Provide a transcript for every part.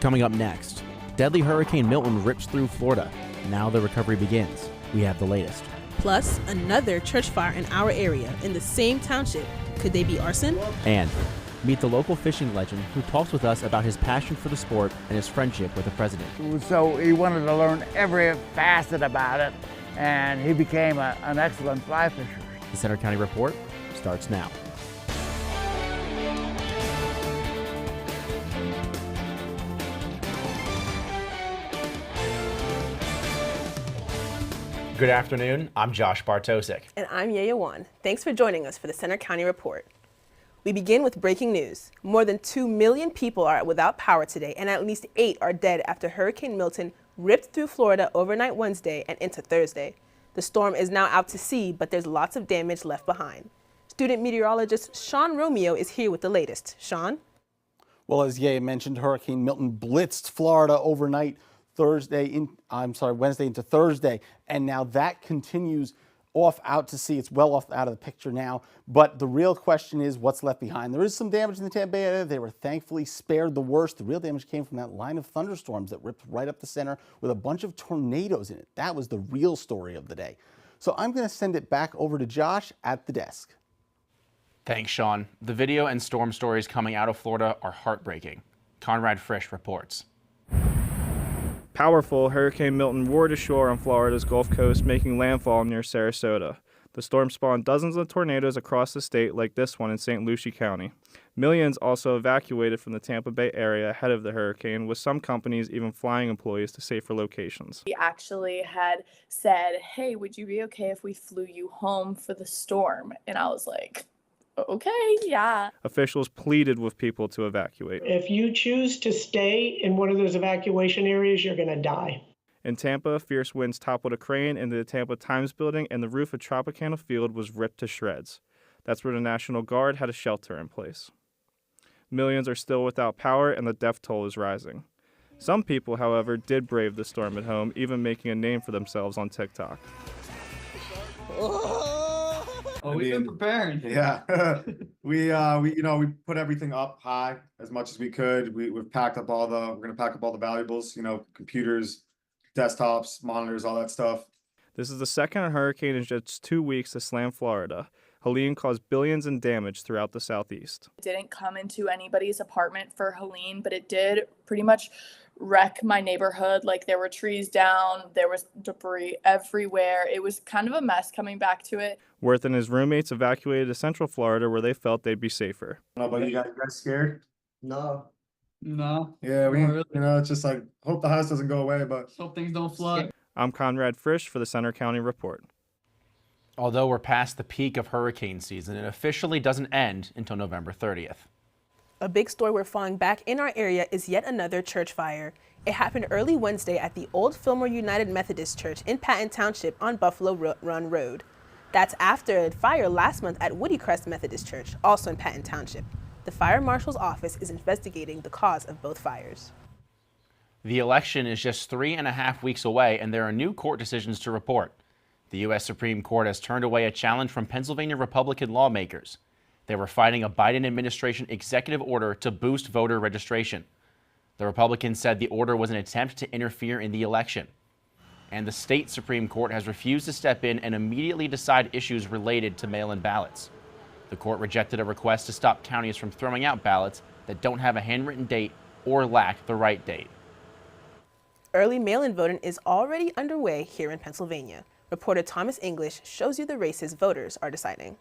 Coming up next, deadly Hurricane Milton rips through Florida. Now the recovery begins. We have the latest. Plus, another church fire in our area in the same township. Could they be arson? And meet the local fishing legend who talks with us about his passion for the sport and his friendship with the president. So he wanted to learn every facet about it, and he became an excellent fly fisher. The Center County Report starts now. Good afternoon, I'm Josh Bartosik. And I'm Yaya Wan. Thanks for joining us for the Center County Report. We begin with breaking news. More than 2 million people are without power today, and at least 8 are dead after Hurricane Milton ripped through Florida overnight Wednesday and into Thursday. The storm is now out to sea, but there's lots of damage left behind. Student meteorologist Sean Romeo is here with the latest. Sean? Well, as Yaya mentioned, Hurricane Milton blitzed Florida overnight Wednesday into Thursday, and now that continues off out to sea. It's well off out of the picture now, but the real question is what's left behind. There is some damage in the Tampa Bay area. They were thankfully spared the worst. The real damage came from that line of thunderstorms that ripped right up the center with a bunch of tornadoes in it. That was the real story of the day. So I'm going to send it back over to Josh at the desk. Thanks, Sean. The video and storm stories coming out of Florida are heartbreaking. Conrad Frisch reports. Powerful Hurricane Milton roared ashore on Florida's Gulf Coast, making landfall near Sarasota. The storm spawned dozens of tornadoes across the state, like this one in St. Lucie County. Millions also evacuated from the Tampa Bay area ahead of the hurricane, with some companies even flying employees to safer locations. We actually had said, hey, would you be okay if we flew you home for the storm? And I was like, okay, yeah. Officials pleaded with people to evacuate. If you choose to stay in one of those evacuation areas, you're going to die. In Tampa, fierce winds toppled a crane into the Tampa Times building, and the roof of Tropicana Field was ripped to shreds. That's where the National Guard had a shelter in place. Millions are still without power, and the death toll is rising. Some people, however, did brave the storm at home, even making a name for themselves on TikTok. Oh, we've been preparing. Yeah, we put everything up high as much as we could. We've packed up we're gonna pack up all the valuables, computers, desktops, monitors, all that stuff. This is the second hurricane in just 2 weeks to slam Florida. Helene caused billions in damage throughout the southeast. It didn't come into anybody's apartment for Helene, but it did pretty much wreck my neighborhood. Like, there were trees down, there was debris everywhere. It was kind of a mess coming back to it. Worth and his roommates evacuated to Central Florida, where they felt they'd be safer. How about you guys scared? No. Yeah, it's just like, hope the house doesn't go away, but Hope things don't flood. I'm Conrad Frisch for the Center County Report. Although we're past the peak of hurricane season, it officially doesn't end until November 30th. A big story we're following back in our area is yet another church fire. It happened early Wednesday at the Old Fillmore United Methodist Church in Patton Township on Buffalo Run Road. That's after a fire last month at Woodycrest Methodist Church, also in Patton Township. The fire marshal's office is investigating the cause of both fires. The election is just 3.5 weeks away, and there are new court decisions to report. The U.S. Supreme Court has turned away a challenge from Pennsylvania Republican lawmakers. They were fighting a Biden administration executive order to boost voter registration. The Republicans said the order was an attempt to interfere in the election. And the state Supreme Court has refused to step in and immediately decide issues related to mail-in ballots. The court rejected a request to stop counties from throwing out ballots that don't have a handwritten date or lack the right date. Early mail-in voting is already underway here in Pennsylvania. Reporter Thomas English shows you the races voters are deciding.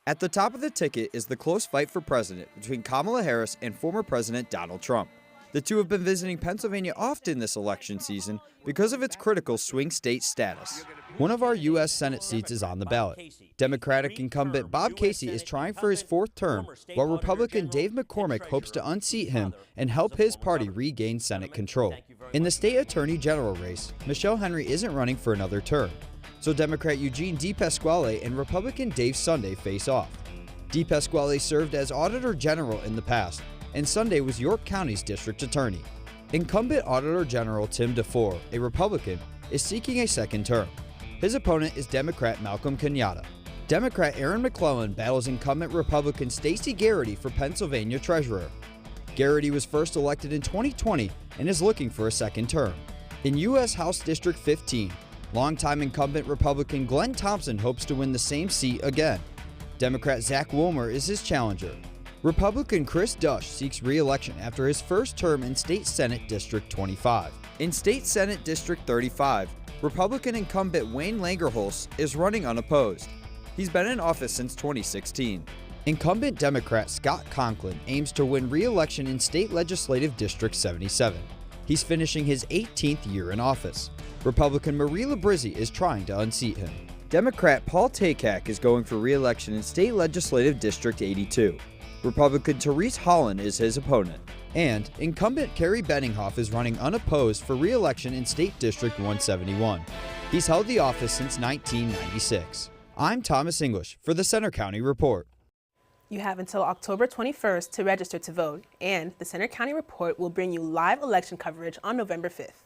At the top of the ticket is the close fight for president between Kamala Harris and former President Donald Trump. The two have been visiting Pennsylvania often this election season because of its critical swing state status. One of our U.S. Senate seats is on the ballot. Democratic incumbent Bob Casey is trying for his 4th term, while Republican Dave McCormick hopes to unseat him and help his party regain Senate control. In the state attorney general race, Michelle Henry isn't running for another term. So Democrat Eugene DePasquale and Republican Dave Sunday face off. DePasquale served as Auditor General in the past, and Sunday was York County's district attorney. Incumbent Auditor General Tim DeFore, a Republican, is seeking a 2nd term. His opponent is Democrat Malcolm Kenyatta. Democrat Aaron McClellan battles incumbent Republican Stacey Garrity for Pennsylvania Treasurer. Garrity was first elected in 2020 and is looking for a second term. In U.S. House District 15, longtime incumbent Republican Glenn Thompson hopes to win the same seat again. Democrat Zach Wilmer is his challenger. Republican Chris Dush seeks re-election after his first term in State Senate District 25. In State Senate District 35, Republican incumbent Wayne Langerholz is running unopposed. He's been in office since 2016. Incumbent Democrat Scott Conklin aims to win re-election in State Legislative District 77. He's finishing his 18th year in office. Republican Marie Labrizzi is trying to unseat him. Democrat Paul Takak is going for re-election in State Legislative District 82. Republican Therese Holland is his opponent. And incumbent Kerry Benninghoff is running unopposed for re-election in State District 171. He's held the office since 1996. I'm Thomas English for the Center County Report. You have until October 21st to register to vote, and the Center County Report will bring you live election coverage on November 5th.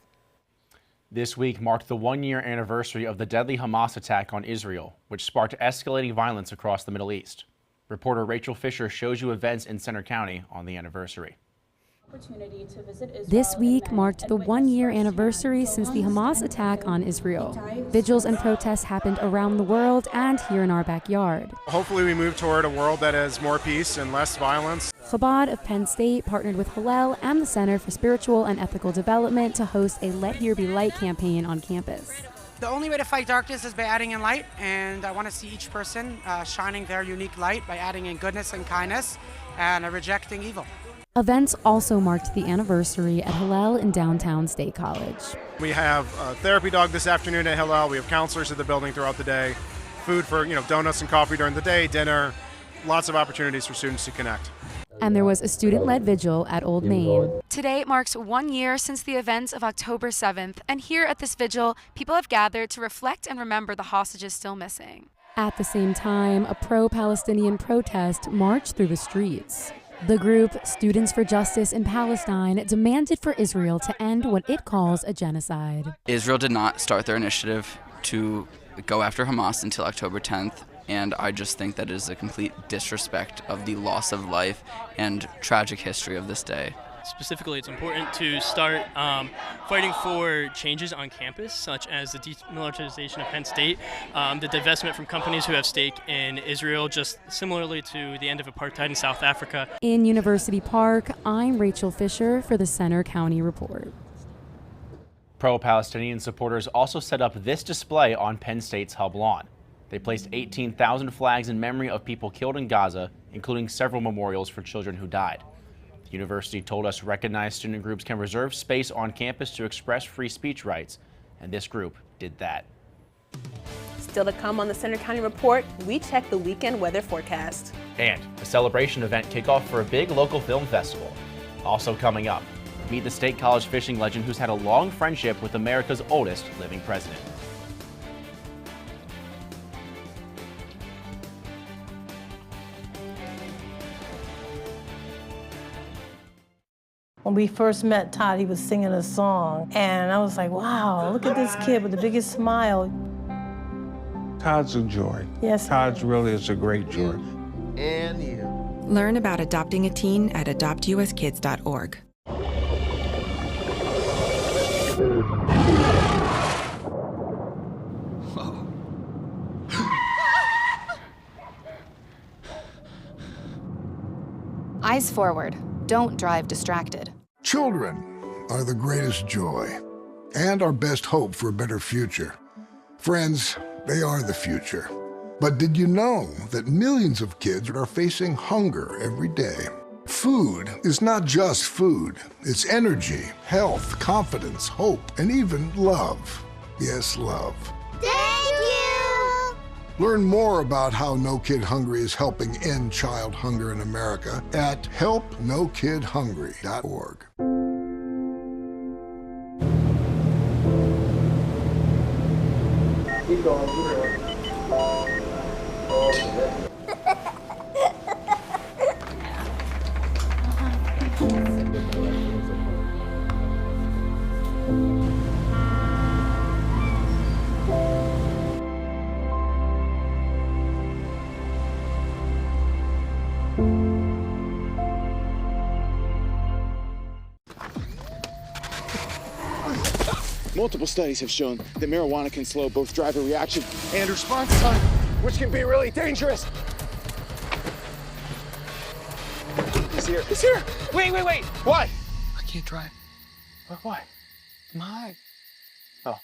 This week marked the one-year anniversary of the deadly Hamas attack on Israel, which sparked escalating violence across the Middle East. Reporter Rachel Fisher shows you events in Center County on the anniversary. This week marked the one-year anniversary since the Hamas attack on Israel. Vigils and protests happened around the world and here in our backyard. Hopefully we move toward a world that has more peace and less violence. Chabad of Penn State partnered with Hillel and the Center for Spiritual and Ethical Development to host a Let Here Be Light campaign on campus. The only way to fight darkness is by adding in light, and I want to see each person shining their unique light by adding in goodness and kindness and rejecting evil. Events also marked the anniversary at Hillel in downtown State College. We have a therapy dog this afternoon at Hillel. We have counselors at the building throughout the day. Food for, donuts and coffee during the day, dinner. Lots of opportunities for students to connect. And there was a student-led vigil at Old Main. Today marks 1 year since the events of October 7th, and here at this vigil, people have gathered to reflect and remember the hostages still missing. At the same time, a pro-Palestinian protest marched through the streets. The group, Students for Justice in Palestine, demanded for Israel to end what it calls a genocide. Israel did not start their initiative to go after Hamas until October 10th, and I just think that it is a complete disrespect of the loss of life and tragic history of this day. Specifically, it's important to start fighting for changes on campus, such as the demilitarization of Penn State, the divestment from companies who have stake in Israel, just similarly to the end of apartheid in South Africa. In University Park, I'm Rachel Fisher for the Center County Report. Pro-Palestinian supporters also set up this display on Penn State's Hub lawn. They placed 18,000 flags in memory of people killed in Gaza, including several memorials for children who died. The university told us recognized student groups can reserve space on campus to express free speech rights, and this group did that. Still to come on the Center County Report, we check the weekend weather forecast. And a celebration event kickoff for a big local film festival. Also coming up, meet the State College fishing legend who's had a long friendship with America's oldest living president. When we first met Todd, he was singing a song, and I was like, wow, look at this kid with the biggest smile. Todd's a joy. Yes. Todd's really is a great joy. And you. Learn about adopting a teen at adoptuskids.org. Eyes forward. Don't drive distracted. Children are the greatest joy and our best hope for a better future. Friends, they are the future. But did you know that millions of kids are facing hunger every day? Food is not just food. It's energy, health, confidence, hope, and even love. Yes, love. Thank you! Learn more about how No Kid Hungry is helping end child hunger in America at helpnokidhungry.org. Keep going, keep going. Multiple studies have shown that marijuana can slow both driver reaction and response time, which can be really dangerous. He's here. He's here. Wait. What? I can't drive. Why? My. Oh.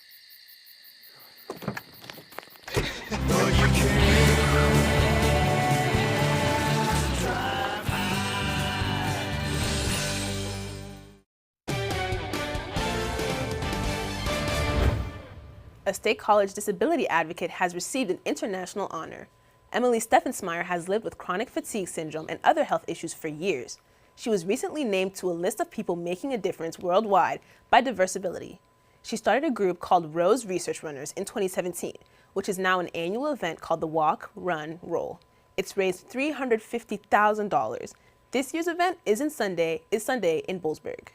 A State College disability advocate has received an international honor. Emily Steffensmeyer has lived with chronic fatigue syndrome and other health issues for years. She was recently named to a list of people making a difference worldwide by Diversability. She started a group called Rose Research Runners in 2017, which is now an annual event called the Walk, Run, Roll. It's raised $350,000. This year's event is Sunday in Boalsburg.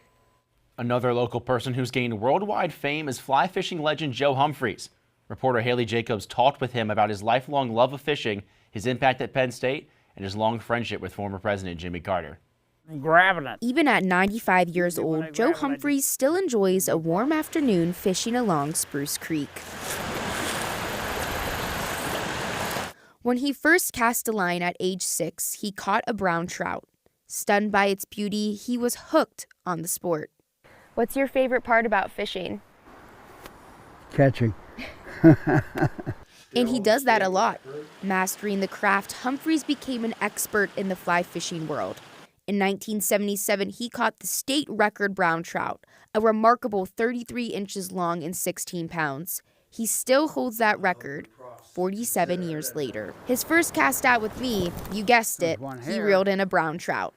Another local person who's gained worldwide fame is fly fishing legend Joe Humphreys. Reporter Haley Jacobs talked with him about his lifelong love of fishing, his impact at Penn State, and his long friendship with former President Jimmy Carter. Grabbing it. Even at 95 years old, Joe Humphreys still enjoys a warm afternoon fishing along Spruce Creek. When he first cast a line at age 6, he caught a brown trout. Stunned by its beauty, he was hooked on the sport. What's your favorite part about fishing? Catching. And he does that a lot. Mastering the craft, Humphreys became an expert in the fly fishing world. In 1977, he caught the state record brown trout, a remarkable 33 inches long and 16 pounds. He still holds that record 47 years later. His first cast out with me, you guessed it, he reeled in a brown trout.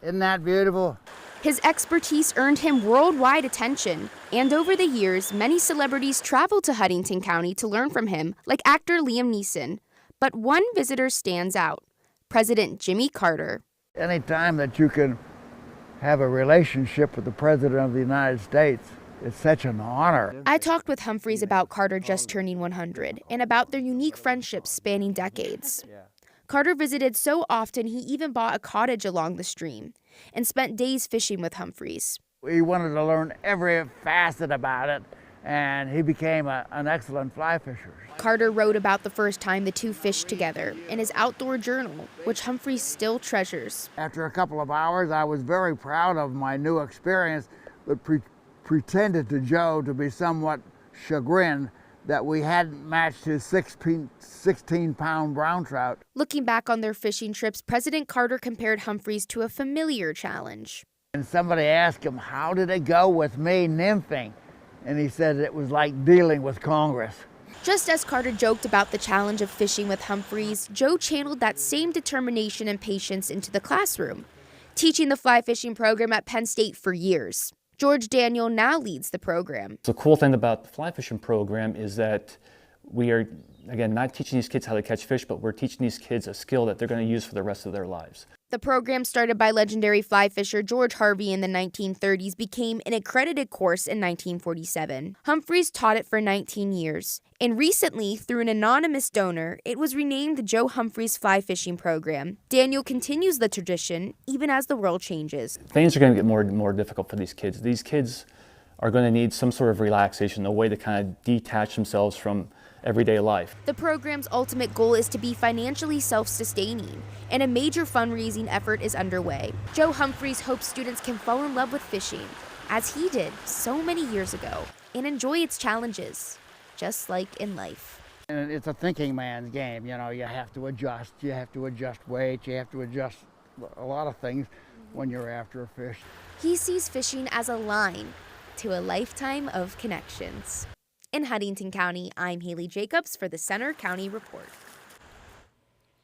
Isn't that beautiful? His expertise earned him worldwide attention, and over the years, many celebrities traveled to Huntington County to learn from him, like actor Liam Neeson. But one visitor stands out, President Jimmy Carter. Anytime that you can have a relationship with the President of the United States, it's such an honor. I talked with Humphreys about Carter just turning 100 and about their unique friendships spanning decades. Carter visited so often he even bought a cottage along the stream and spent days fishing with Humphreys. He wanted to learn every facet about it, and he became an excellent fly fisher. Carter wrote about the first time the two fished together in his outdoor journal, which Humphreys still treasures. After a couple of hours, I was very proud of my new experience, but pretended to Joe to be somewhat chagrined that we hadn't matched his 16-pound brown trout. Looking back on their fishing trips, President Carter compared Humphreys to a familiar challenge. And somebody asked him, how did it go with me nymphing? And he said it was like dealing with Congress. Just as Carter joked about the challenge of fishing with Humphreys, Joe channeled that same determination and patience into the classroom, teaching the fly fishing program at Penn State for years. George Daniel now leads the program. The cool thing about the fly fishing program is that we are, again, not teaching these kids how to catch fish, but we're teaching these kids a skill that they're going to use for the rest of their lives. The program, started by legendary fly fisher George Harvey in the 1930s, became an accredited course in 1947. Humphreys taught it for 19 years, and recently, through an anonymous donor, it was renamed the Joe Humphreys Fly Fishing Program. Daniel continues the tradition, even as the world changes. Things are going to get more and more difficult for these kids. These kids are going to need some sort of relaxation, a way to kind of detach themselves from everyday life. The program's ultimate goal is to be financially self-sustaining, and a major fundraising effort is underway. Joe Humphreys hopes students can fall in love with fishing, as he did so many years ago, and enjoy its challenges, just like in life. And it's a thinking man's game, you know, you have to adjust weight, you have to adjust a lot of things when you're after a fish. He sees fishing as a line to a lifetime of connections. In Huntington County, I'm Haley Jacobs for the Center County Report.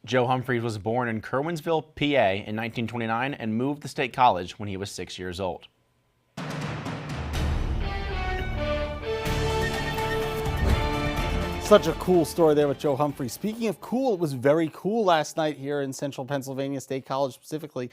Joe Humphreys was born in Kerwinsville, PA in 1929 and moved to State College when he was 6 years old. Such a cool story there with Joe Humphreys. Speaking of cool, it was very cool last night here in central Pennsylvania State College specifically,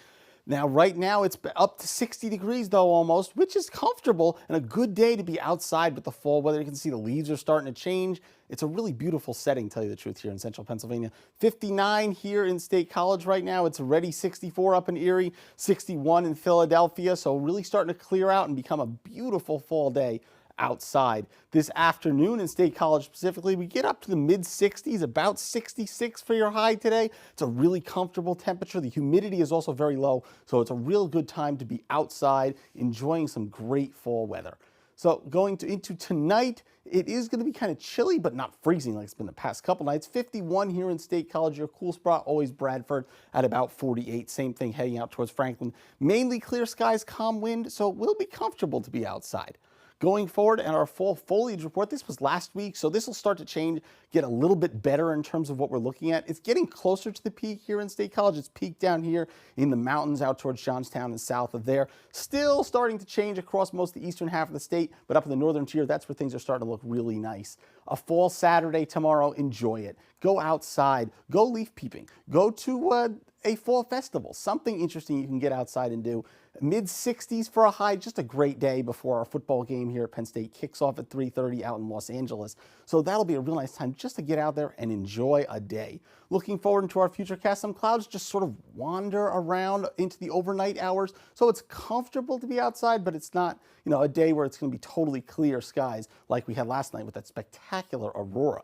Now, right now, it's up to 60 degrees, though, almost, which is comfortable and a good day to be outside with the fall weather. You can see the leaves are starting to change. It's a really beautiful setting, tell you the truth, here in central Pennsylvania. 59 here in State College right now. It's already 64 up in Erie, 61 in Philadelphia. So really starting to clear out and become a beautiful fall day outside. This afternoon in State College specifically, we get up to the mid-60s, about 66 for your high today. It's a really comfortable temperature. The humidity is also very low, so it's a real good time to be outside enjoying some great fall weather. So going into tonight, it is going to be kind of chilly, but not freezing like it's been the past couple nights. 51 here in State College. Your cool spot, always Bradford, at about 48. Same thing heading out towards Franklin. Mainly clear skies, calm wind, so it will be comfortable to be outside. Going forward, and our fall foliage report, this was last week, so this will start to change, get a little bit better in terms of what we're looking at. It's getting closer to the peak here in State College. It's peaked down here in the mountains out towards Johnstown and south of there. Still starting to change across most of the eastern half of the state, but up in the northern tier, that's where things are starting to look really nice. A fall Saturday tomorrow, enjoy it. Go outside, go leaf peeping, go to a fall festival, something interesting you can get outside and do. Mid-60s for a high, just a great day before our football game here at Penn State kicks off at 3:30 out in Los Angeles. So that'll be a real nice time just to get out there and enjoy a day. Looking forward into our future cast, some clouds just sort of wander around into the overnight hours. So it's comfortable to be outside, but it's not, a day where it's going to be totally clear skies like we had last night with that spectacular aurora.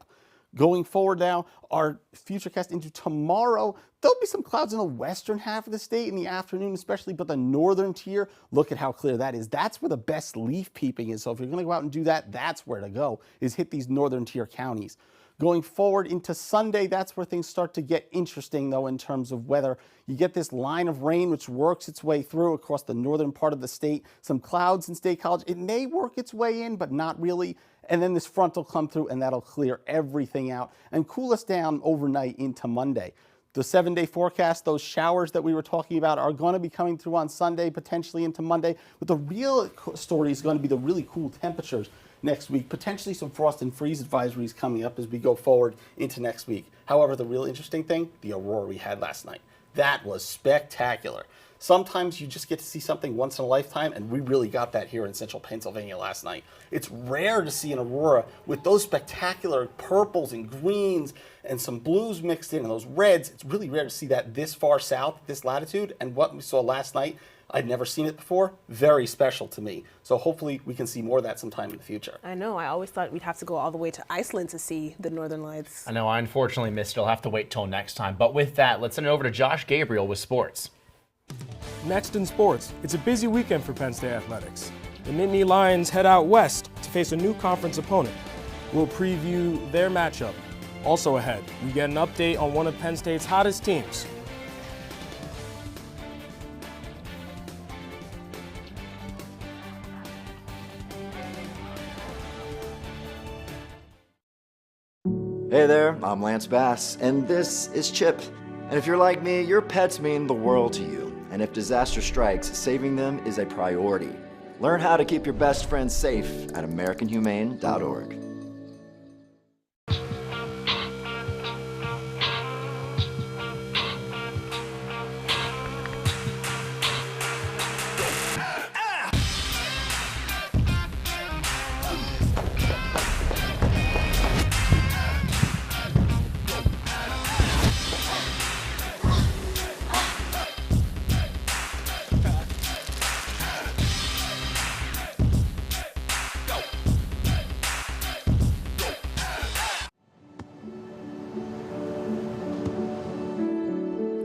Going forward now, our futurecast into tomorrow, there'll be some clouds in the western half of the state in the afternoon especially, but the northern tier, look at how clear that is. That's where the best leaf peeping is. So if you're going to go out and do that, that's where to go, is hit these northern tier counties. Going forward into Sunday, that's where things start to get interesting, though, in terms of weather. You get this line of rain, which works its way through across the northern part of the state. Some clouds in State College. It may work its way in, but not really. And then this front will come through, and that'll clear everything out and cool us down overnight into Monday. The 7-day forecast, those showers that we were talking about are going to be coming through on Sunday, potentially into Monday. But the real story is going to be the really cool temperatures next week. Potentially some frost and freeze advisories coming up as we go forward into next week. However, the real interesting thing, the aurora we had last night. That was spectacular. Sometimes you just get to see something once in a lifetime, and we really got that here in central Pennsylvania last night. It's rare to see an aurora with those spectacular purples and greens and some blues mixed in and those reds. It's really rare to see that this far south, this latitude, and what we saw last night, I'd never seen it before. Very special to me. So hopefully we can see more of that sometime in the future. I know. I always thought we'd have to go all the way to Iceland to see the Northern Lights. I know. I unfortunately missed it. I'll have to wait till next time. But with that, let's send it over to Josh Gabriel with sports. Next in sports, it's a busy weekend for Penn State athletics. The Nittany Lions head out west to face a new conference opponent. We'll preview their matchup. Also ahead, we get an update on one of Penn State's hottest teams. Hey there, I'm Lance Bass, and this is Chip. And if you're like me, your pets mean the world to you. And if disaster strikes, saving them is a priority. Learn how to keep your best friends safe at AmericanHumane.org.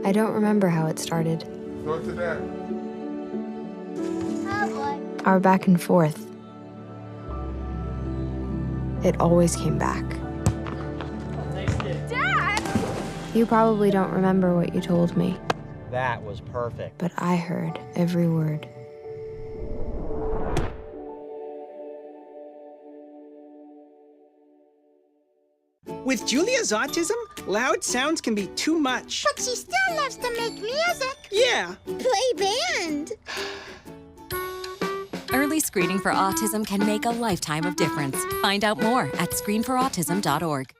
I don't remember how it started. Go to that. Our back and forth. It always came back. Dad! You probably don't remember what you told me, That was perfect. but I heard every word. With Julia's autism, loud sounds can be too much. But she still loves to make music. Yeah. Play band. Early screening for autism can make a lifetime of difference. Find out more at screenforautism.org.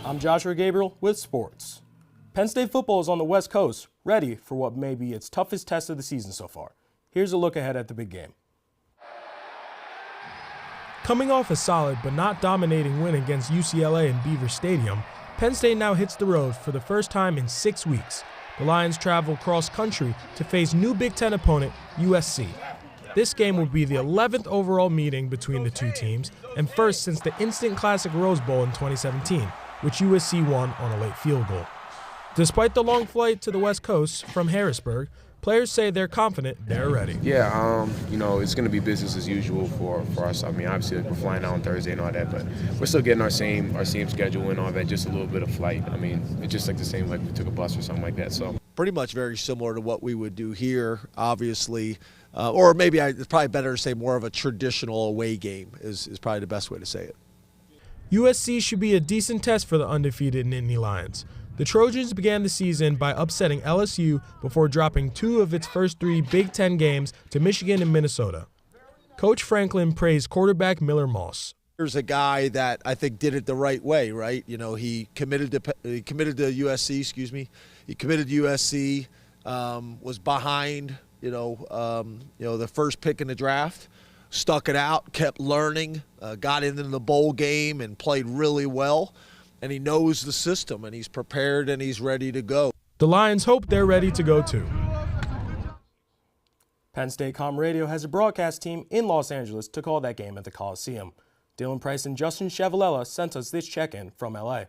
I'm Joshua Gabriel with sports. Penn State football is on the West Coast, ready for what may be its toughest test of the season so far. Here's a look ahead at the big game. Coming off a solid but not dominating win against UCLA in Beaver Stadium, Penn State now hits the road for the first time in 6 weeks. The Lions travel cross-country to face new Big Ten opponent USC. This game will be the 11th overall meeting between the two teams and first since the Instant Classic Rose Bowl in 2017, which USC won on a late field goal. Despite the long flight to the West Coast from Harrisburg, players say they're confident they're ready. Yeah, it's going to be business as usual for us. I mean, obviously, we're flying out on Thursday and all that, but we're still getting our same schedule and all that, just a little bit of flight. I mean, it's just like the same, like we took a bus or something like that. So pretty much very similar to what we would do here, obviously. Or maybe it's probably better to say more of a traditional away game is probably the best way to say it. USC should be a decent test for the undefeated Nittany Lions. The Trojans began the season by upsetting LSU before dropping 2 of its first 3 Big Ten games to Michigan and Minnesota. Coach Franklin praised quarterback Miller Moss. Here's a guy that I think did it the right way, right? You know, he committed to USC. He committed to USC, was behind, the first pick in the draft, stuck it out, kept learning, got into the bowl game and played really well. And he knows the system, and he's prepared, and he's ready to go. The Lions hope they're ready to go too. Penn State Com Radio has a broadcast team in Los Angeles to call that game at the Coliseum. Dylan Price and Justin Chevalella sent us this check-in from LA.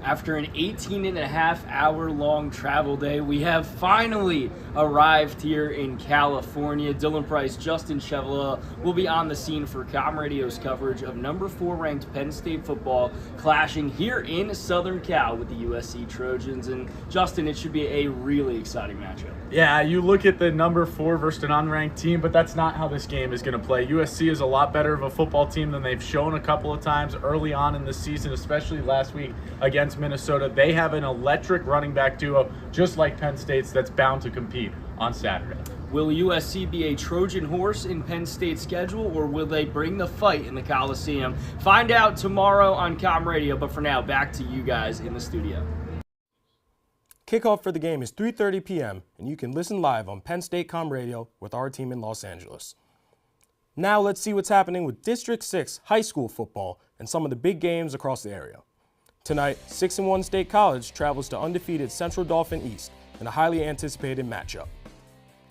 After an 18-and-a-half-hour-long travel day, we have finally arrived here in California. Dylan Price, Justin Chevalella will be on the scene for Com Radio's coverage of number 4 ranked Penn State football clashing here in Southern Cal with the USC Trojans. And Justin, it should be a really exciting matchup. Yeah, you look at the number 4 versus an unranked team, but that's not how this game is going to play. USC is a lot better of a football team than they've shown a couple of times early on in the season, especially last week against Minnesota. They have an electric running back duo, just like Penn State's, that's bound to compete on Saturday. Will USC be a Trojan horse in Penn State's schedule, or will they bring the fight in the Coliseum? Find out tomorrow on Com Radio, but for now, back to you guys in the studio. Kickoff for the game is 3:30 p.m., and you can listen live on Penn State Com Radio with our team in Los Angeles. Now let's see what's happening with District 6 high school football and some of the big games across the area. Tonight, 6-1 State College travels to undefeated Central Dauphin East in a highly anticipated matchup.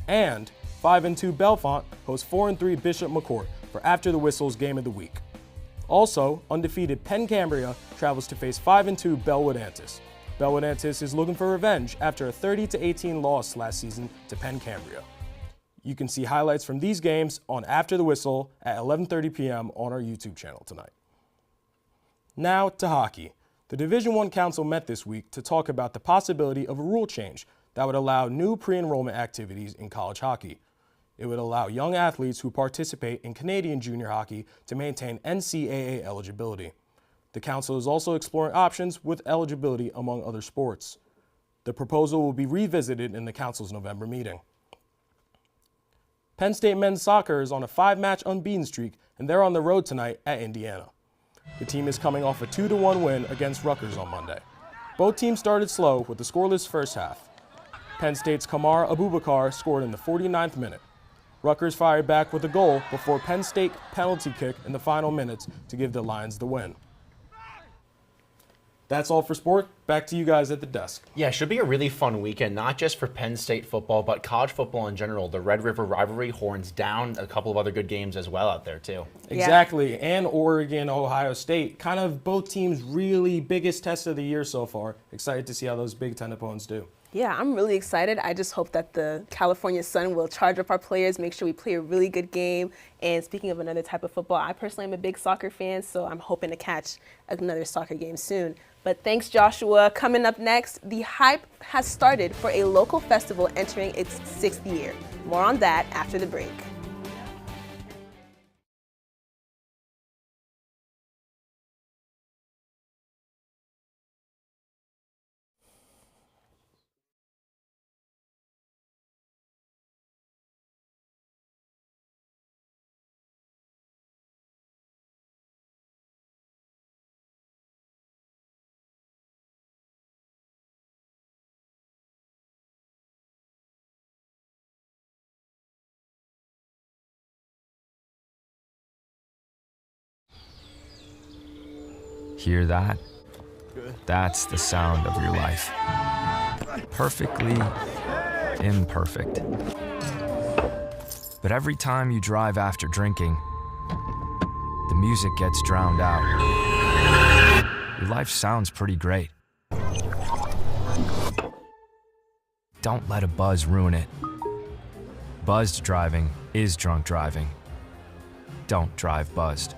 And 5-2 Bellefonte hosts 4-3 Bishop McCourt for After the Whistle's Game of the Week. Also, undefeated Penn Cambria travels to face 5-2 Bellwood Antis. Bellwood Antis is looking for revenge after a 30-18 loss last season to Penn Cambria. You can see highlights from these games on After the Whistle at 11:30 p.m. on our YouTube channel tonight. Now to hockey. The Division I Council met this week to talk about the possibility of a rule change that would allow new pre-enrollment activities in college hockey. It would allow young athletes who participate in Canadian junior hockey to maintain NCAA eligibility. The council is also exploring options with eligibility among other sports. The proposal will be revisited in the council's November meeting. Penn State men's soccer is on a 5-match unbeaten streak, and they're on the road tonight at Indiana. The team is coming off a 2-1 win against Rutgers on Monday. Both teams started slow with a scoreless first half. Penn State's Kamar Abubakar scored in the 49th minute. Rutgers fired back with a goal before Penn State penalty kick in the final minutes to give the Lions the win. That's all for sport. Back to you guys at the desk. Yeah, it should be a really fun weekend, not just for Penn State football, but college football in general. The Red River rivalry, Horns down, a couple of other good games as well out there, too. Exactly, and Oregon, Ohio State. Kind of both teams' really biggest test of the year so far. Excited to see how those Big Ten opponents do. Yeah, I'm really excited. I just hope that the California Sun will charge up our players, make sure we play a really good game. And speaking of another type of football, I personally am a big soccer fan, so I'm hoping to catch another soccer game soon. But thanks, Joshua. Coming up next, the hype has started for a local festival entering its 6th year. More on that after the break. Hear that? That's the sound of your life. Perfectly imperfect. But every time you drive after drinking, the music gets drowned out. Your life sounds pretty great. Don't let a buzz ruin it. Buzzed driving is drunk driving. Don't drive buzzed.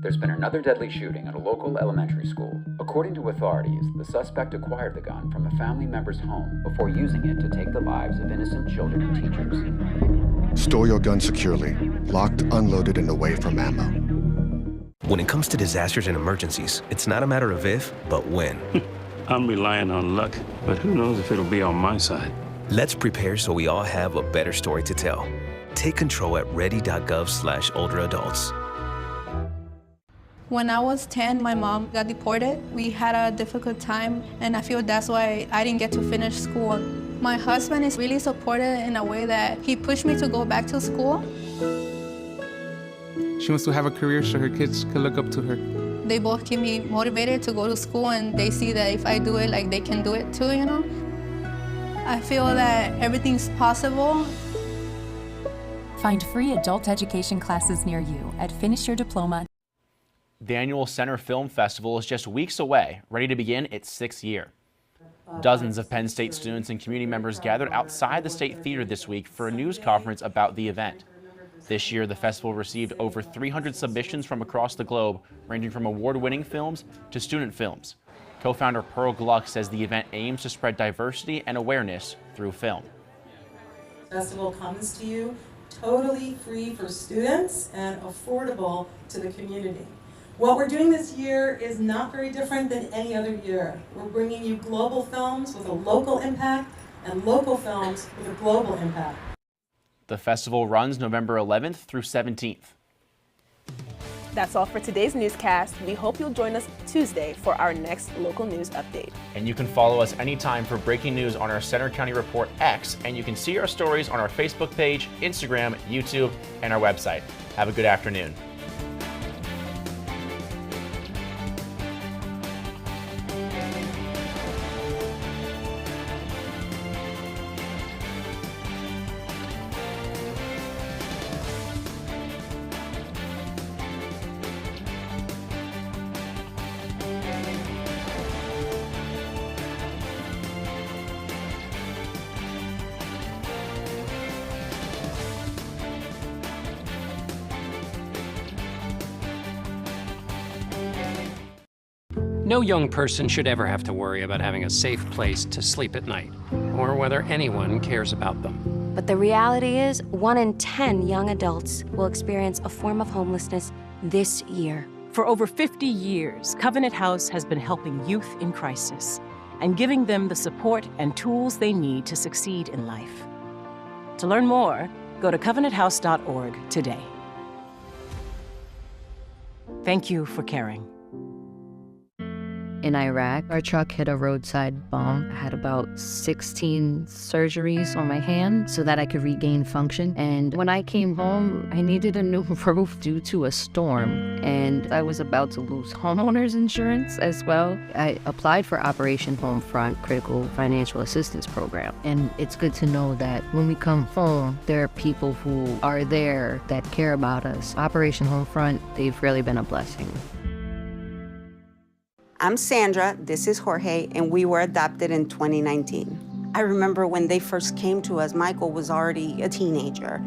There's been another deadly shooting at a local elementary school. According to authorities, the suspect acquired the gun from a family member's home before using it to take the lives of innocent children and teachers. Store your gun securely, locked, unloaded, and away from ammo. When it comes to disasters and emergencies, it's not a matter of if, but when. I'm relying on luck, but who knows if it'll be on my side. Let's prepare so we all have a better story to tell. Take control at ready.gov/olderadults. When I was 10, my mom got deported. We had a difficult time, and I feel that's why I didn't get to finish school. My husband is really supportive in a way that he pushed me to go back to school. She wants to have a career so her kids can look up to her. They both keep me motivated to go to school, and they see that if I do it, like they can do it too, you know? I feel that everything's possible. Find free adult education classes near you at finishyourdiploma. The annual Center Film Festival is just weeks away, ready to begin its 6th year. Dozens of Penn State students and community members gathered outside the State Theater this week for a news conference about the event. This year, the festival received over 300 submissions from across the globe, ranging from award-winning films to student films. Co-founder Pearl Gluck says the event aims to spread diversity and awareness through film. The festival comes to you totally free for students and affordable to the community. What we're doing this year is not very different than any other year. We're bringing you global films with a local impact and local films with a global impact. The festival runs November 11th through 17th. That's all for today's newscast. We hope you'll join us Tuesday for our next local news update. And you can follow us anytime for breaking news on our Center County Report X, and you can see our stories on our Facebook page, Instagram, YouTube, and our website. Have a good afternoon. No young person should ever have to worry about having a safe place to sleep at night, or whether anyone cares about them. But the reality is, 1 in 10 young adults will experience a form of homelessness this year. For over 50 years, Covenant House has been helping youth in crisis and giving them the support and tools they need to succeed in life. To learn more, go to covenanthouse.org today. Thank you for caring. In Iraq, our truck hit a roadside bomb. I had about 16 surgeries on my hand so that I could regain function. And when I came home, I needed a new roof due to a storm. And I was about to lose homeowners insurance as well. I applied for Operation Homefront Critical Financial Assistance Program. And it's good to know that when we come home, there are people who are there that care about us. Operation Homefront, they've really been a blessing. I'm Sandra, this is Jorge, and we were adopted in 2019. I remember when they first came to us, Michael was already a teenager,